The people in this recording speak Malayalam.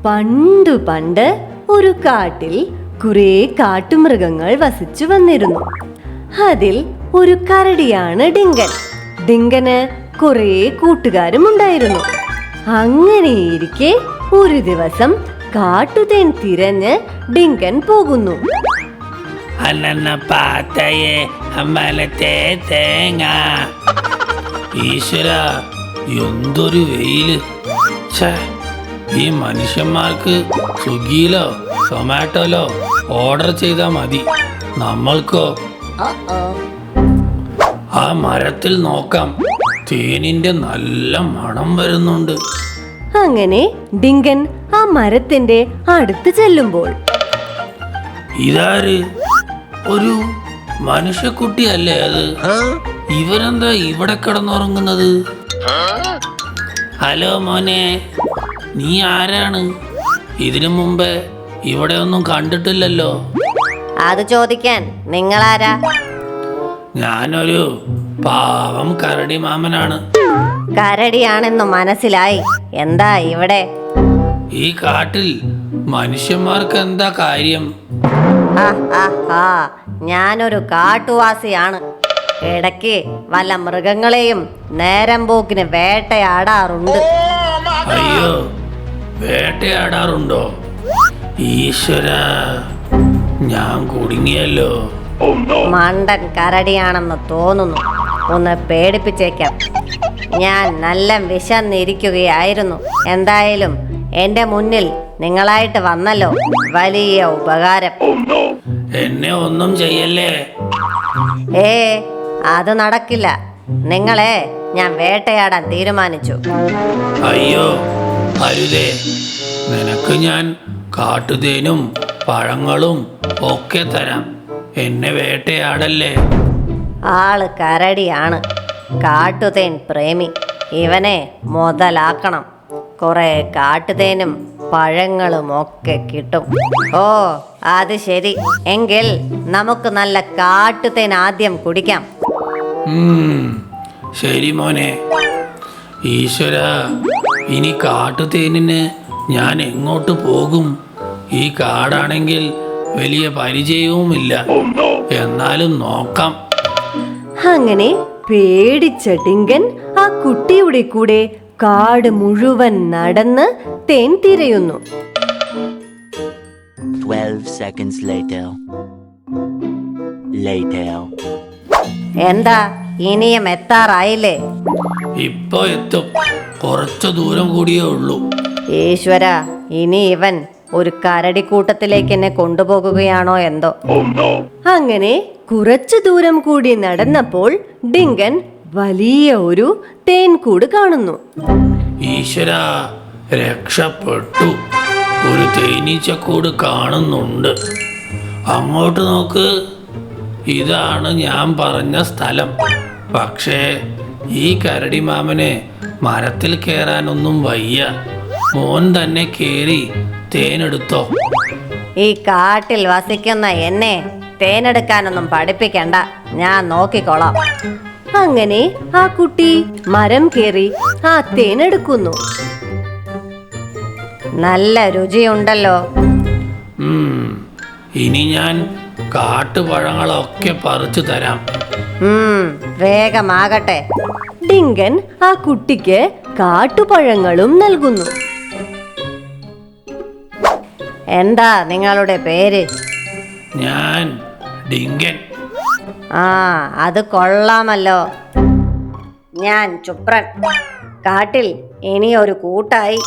പണ്ടു പണ്ട് ഒരു കാട്ടിൽ കുറെ കാട്ടുമൃഗങ്ങൾ വസിച്ചു വന്നിരുന്നു. അതിൽ ഒരു കരടിയാണ് ഡിങ്കൻ. ഡിങ്കന് കുറെ കൂട്ടുകാരും ഉണ്ടായിരുന്നു. അങ്ങനെയിരിക്കെ ഒരു ദിവസം കാട്ടുതേൻ തിരഞ്ഞ് ഡിങ്കൻ പോകുന്നു. ഈശ്വര, എന്തൊരു വെയില്! ഈ മനുഷ്യന്മാർക്ക് സ്വിഗ്ഗിയിലോ സൊമാറ്റോയിലോ ഓർഡർ ചെയ്താൽ മതി. നമ്മൾക്കോ ആ മരത്തിൽ നോക്കാം, തേനിന്റെ നല്ല മണം വരുന്നുണ്ട്. അങ്ങനെ ഡിങ്കൻ ആ മരത്തിന്റെ അടുത്ത് ചെല്ലുമ്പോൾ ഇതാര്? ഒരു മനുഷ്യക്കുട്ടിയല്ലേ അത്? ഇവരെന്താ ഇവിടെ കിടന്നുറങ്ങുന്നത്? ഹലോ മോനെ, നീ ആരാണ്? ഇതിനു മുമ്പ് ഇവിടെ ഒന്നും കണ്ടിട്ടില്ലല്ലോ. അത് ചോദിക്കാൻ നിങ്ങളാരാ? ഞാനൊരു പാവം കരടി മാമനാണ്. കരടിയാണെന്ന് മനസ്സിലായി. എന്താ ഇവിടെ? ഈ കാട്ടിൽ മനുഷ്യന്മാർക്ക് എന്താ കാര്യം? ഞാനൊരു കാട്ടുവാസിയാണ്. ഇടയ്ക്ക് വല്ല മൃഗങ്ങളെയും നേരം പോക്കിന് വേട്ടയാടാറുണ്ട്. അയ്യോ, വേട്ടയാടാറുണ്ടോ? ഈശ്വര, ഞാൻ കുടുങ്ങിയല്ലോ. മണ്ടൻ കരടിയാണെന്ന് തോന്നുന്നു. ഒന്ന് പേടിപ്പിച്ചേക്കാം. ഞാൻ നല്ല വിശന്നിരിക്കുകയായിരുന്നു. എന്തായാലും എന്റെ മുന്നിൽ നിങ്ങളായിട്ട് വന്നല്ലോ, വലിയ ഉപകാരം. എന്നെ ഒന്നും ചെയ്യല്ലേ. അത് നടക്കില്ല. നിങ്ങളെ ഞാൻ വേട്ടയാടാൻ തീരുമാനിച്ചു. അയ്യോ അരുതേ, നിനക്ക് ഞാൻ കാട്ടുതേനും പഴങ്ങളും ഒക്കെ തരാം. എന്നെ വേട്ടയാടല്ലേ. ആള് കരടിയാണ്, കാട്ടുതേൻ പ്രേമി. ഇവനെ മുതലാക്കണം. കുറെ കാട്ടുതേനും പഴങ്ങളും ഒക്കെ കിട്ടും. ഓ, അത് ശരി. എങ്കിൽ നമുക്ക് നല്ല കാട്ടുതേൻ ആദ്യം കുടിക്കാം. ശരി മോനെ. ഈശ്വര, ഇനി കാട്ടുതേനിന് ഞാൻ എങ്ങോട്ട് പോകും? ഈ കാടാണെങ്കിൽ വലിയ പരിചയവുമില്ല. എന്നാലും നോക്കാം. അങ്ങനെ പേടിച്ച ഡിങ്കൻ ആ കുട്ടിയുടെ കൂടെ കാട് മുഴുവൻ നടന്ന് തേൻ തിരയുന്നു. 12 seconds later. എന്താ, ഇനിയും എത്താറായില്ലേ? ഇപ്പൊ എത്തും. കുറച്ചു ദൂരം കൂടിയേ ഉള്ളൂ. ഈശ്വര, ഇനി ഇവൻ ഒരു കരടിക്കൂട്ടത്തിലേക്ക് എന്നെ കൊണ്ടുപോകുകയാണോ എന്തോ. അങ്ങനെ കുറച്ചു ദൂരം കൂടി നടന്നപ്പോൾ ഡിങ്കൻ വലിയ ഒരു തേൻകൂട് കാണുന്നു. ഈശ്വര, രക്ഷപ്പെട്ടു. ഒരു തേനീച്ചക്കൂട് കാണുന്നുണ്ട്. അങ്ങോട്ട് നോക്ക്. ഇതാണ് ഞാൻ പറഞ്ഞ സ്ഥലം. പക്ഷേ ഈ കരടി മാമനെ മരത്തിൽ കയറാനൊന്നും വയ്യ. മോൻ തന്നെ കേറി തേനെടുത്തോ. ഈ കാട്ടിൽ വസിക്കുന്ന എന്നെ തേനെടുക്കാനൊന്നും പഠിപ്പിക്കണ്ട, ഞാൻ നോക്കിക്കോളാം. അങ്ങനെ ആ കുട്ടി മരം കയറി ആ തേനെടുക്കുന്നു. നല്ല രുചിയുണ്ടല്ലോ. ഇനി ഞാൻ കാട്ടുപഴങ്ങളൊക്കെ പറിച്ചു തരാം. വേഗമാകട്ടെ. ഡിങ്കൻ ആ കുട്ടിക്ക് കാട്ടുപഴങ്ങളും നൽകുന്നു. എന്താ നിങ്ങളുടെ പേര്? ഞാൻ ഡിങ്കൻ. അത് കൊള്ളാമല്ലോ. ഞാൻ ചുപ്രൻ. കാട്ടിൽ ഇനി ഒരു കൂട്ടായി.